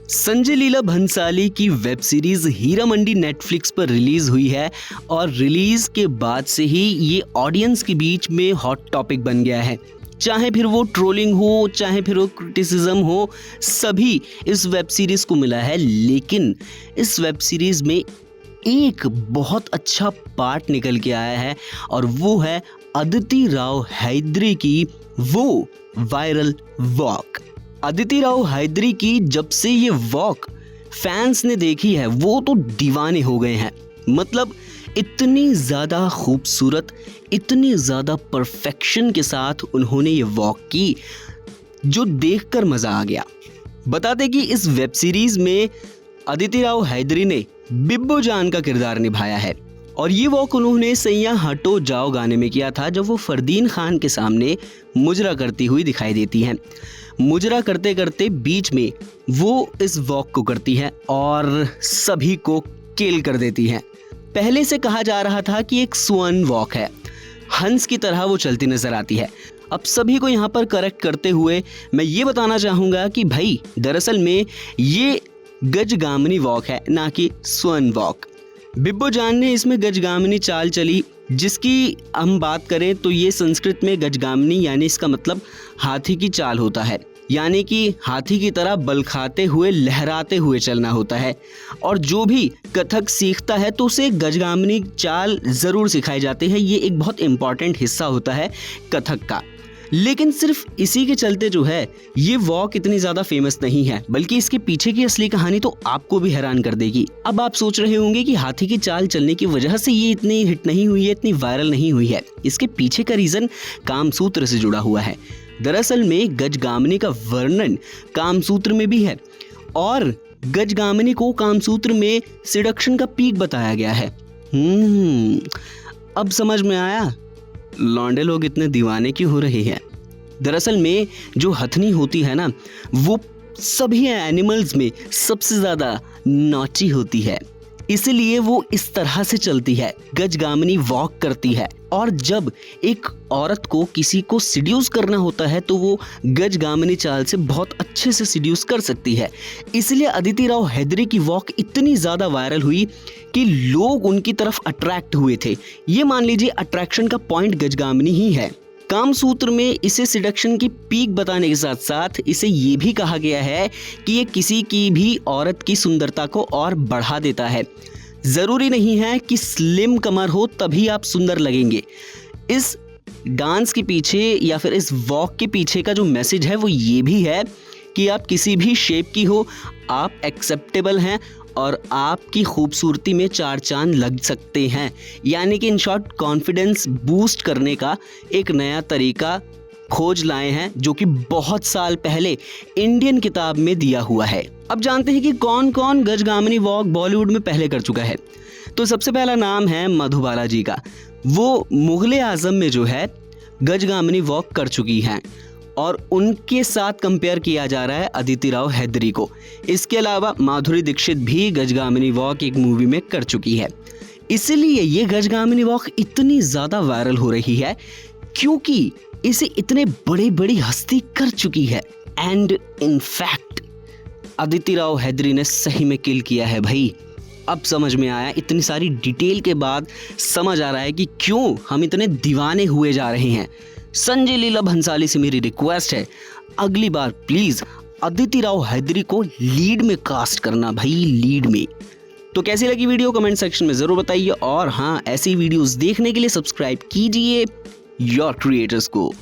संजय लीला भंसाली की web series Heera Mandi Netflix पर release हुई है और रिलीज के बाद से ही ये ऑडियंस के बीच में हॉट टॉपिक बन गया है। चाहे फिर वो ट्रोलिंग हो, चाहे फिर वो क्रिटिसिज्म हो, सभी इस वेब सीरीज को मिला है। लेकिन इस वेब सीरीज में एक बहुत अच्छा पार्ट निकल के आया है और वो है अदिति राव हैदरी की वो वायरल वॉक। अदिति राव हैदरी की जब से ये वॉक फैंस ने देखी है वो तो दीवाने हो गए हैं। मतलब इतनी ज़्यादा खूबसूरत, इतनी ज़्यादा परफेक्शन के साथ उन्होंने ये वॉक की जो देखकर मज़ा आ गया। बता दें कि इस वेब सीरीज़ में अदिति राव हैदरी ने बिब्बो जान का किरदार निभाया है और ये वॉक उन्होंने सैया हटो जाओ गाने में किया था, जब वो फरदीन खान के सामने मुजरा करती हुई दिखाई देती हैं। मुजरा करते करते बीच में वो इस वॉक को करती है और सभी को किल कर देती हैं। पहले से कहा जा रहा था कि एक स्वर्ण वॉक है, हंस की तरह वो चलती नजर आती है। अब सभी को यहाँ पर करेक्ट करते हुए मैं ये बताना चाहूँगा कि भाई दरअसल में ये गजगामिनी वॉक है, ना कि स्वर्ण वॉक। बिब्बो जान ने इसमें गजगामिनी चाल चली, जिसकी हम बात करें तो ये संस्कृत में गजगामिनी यानी इसका मतलब हाथी की चाल होता है, यानी कि हाथी की तरह बल खाते हुए लहराते हुए चलना होता है। और जो भी कथक सीखता है तो उसे गजगामिनी चाल ज़रूर सिखाई जाती है। ये एक बहुत इम्पॉर्टेंट हिस्सा होता है कथक का। लेकिन सिर्फ इसी के चलते जो है ये वॉक इतनी ज़्यादा फेमस नहीं है, बल्कि इसके पीछे की असली कहानी तो आपको भी हैरान कर देगी। अब आप सोच रहे होंगे कि हाथी की चाल चलने की वजह से ये इतनी हिट नहीं हुई है, इतनी वायरल नहीं हुई है। इसके पीछे का रीज़न कामसूत्र से जुड़ा हुआ है। दरअसल में गजगामिनी का वर्णन कामसूत्र में भी है और गजगामिनी को कामसूत्र में सिडक्शन का पीक बताया गया है। अब समझ में आया लौंडे लोग इतने दीवाने क्यों हो रहे हैं। दरअसल में जो हथनी होती है ना, वो सभी एनिमल्स में सबसे ज़्यादा नॉटी होती है, इसलिए वो इस तरह से चलती है, गजगामिनी वॉक करती है। और जब एक औरत को किसी को सिड्यूस करना होता है तो वो गजगामिनी चाल से बहुत अच्छे से सिड्यूस कर सकती है। इसलिए अदिति राव हैदरी की वॉक इतनी ज़्यादा वायरल हुई कि लोग उनकी तरफ अट्रैक्ट हुए थे। ये मान लीजिए अट्रैक्शन का पॉइंट गजगामिनी ही है। कामसूत्र में इसे सिडक्शन की पीक बताने के साथ साथ इसे ये भी कहा गया है कि ये किसी की भी औरत की सुंदरता को और बढ़ा देता है। ज़रूरी नहीं है कि स्लिम कमर हो तभी आप सुंदर लगेंगे। इस डांस के पीछे या फिर इस वॉक के पीछे का जो मैसेज है वो ये भी है कि आप किसी भी शेप की हो, आप एक्सेप्टेबल हैं और आपकी खूबसूरती में चार चांद लग सकते हैं। यानी कि इन शॉर्ट कॉन्फिडेंस बूस्ट करने का एक नया तरीका खोज लाए हैं, जो कि बहुत साल पहले इंडियन किताब में दिया हुआ है। अब जानते हैं कि कौन कौन गजगामिनी वॉक बॉलीवुड में पहले कर चुका है। तो सबसे पहला नाम है मधुबाला जी का। वो मुगले आजम में जो है गजगामिनी वॉक कर चुकी हैं और उनके साथ कंपेयर किया जा रहा है अदिति राव हैदरी को। इसके अलावा माधुरी दीक्षित भी गजगामिनी वॉक एक मूवी में कर चुकी है। इसलिए ये गजगामिनी वॉक इतनी ज़्यादा वायरल हो रही है क्योंकि इसे इतने बड़ी हस्ती कर चुकी है। And in fact Aditi Rao Hydari ने सही में किल किया है भाई। अब समझ में आया, इतनी सारी डिटेल के बाद समझ आ रहा है कि क्यों हम इतने दीवाने हुए जा रहे हैं। संजय लीला भंसाली से मेरी रिक्वेस्ट है, अगली बार प्लीज़ अदिति राव हैदरी को लीड में कास्ट करना भाई, लीड में। तो कैसी लगी वीडियो कमेंट सेक्शन में ज़रूर बताइए और हाँ, ऐसी वीडियोस देखने के लिए सब्सक्राइब कीजिए योर क्रिएटर्स को।